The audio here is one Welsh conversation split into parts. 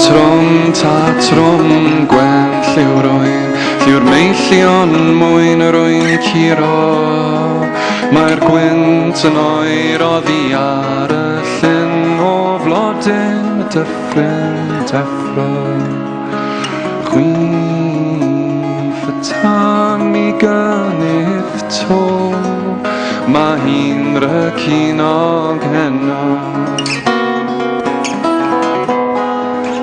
Tatrom gwen lliwroen Lliw'r meillion mwyn yr oen curo Mae'r gwynt yn oer oddi ar y llyn O flodyn y dyffryn deffro Chwif y tan mi gynnydd to Mae hi'n rycinog heno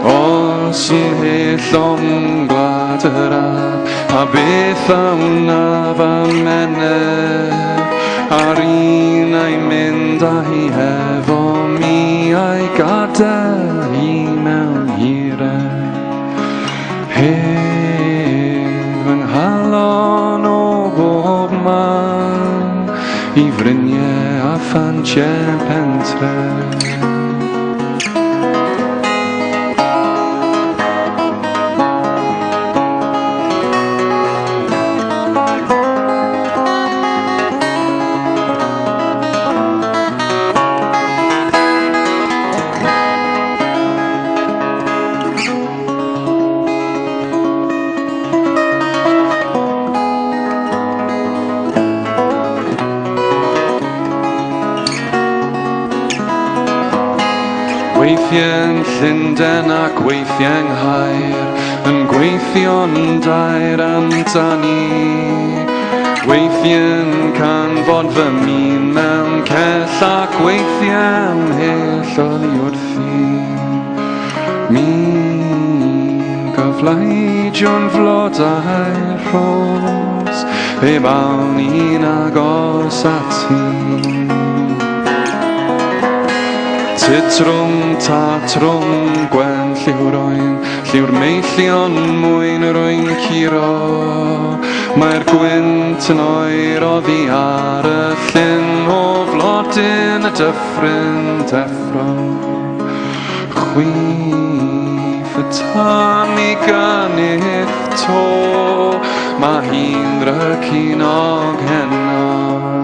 Os yn hyll o'n gwlad yr ab A beth awnaf a meneb A'r un a'i mynd a hi hefo mi A'i gadael hi mewn hirau Hef yng nghalon o bob man I fryniau a phantiau pentref Weithiau'n Llundain ac weithiau'n Nghaer Yn gweithio'n dair amdani Weithiau'n canfod fy min mewn cell Ac weithiau'n hyll oddi wrthi Mi gyflaidion flodau'r rhos Pe bawn i'n agos ati Titrwm, tatrwm, gwen lliwroen Lliw'r meillion mwyn yr oen curo Mae'r gwynt yn oer oddi ar y llyn O flodyn y dyffryn deffro Chwif y tan i gynnydd to Mae hi'n rycinog heno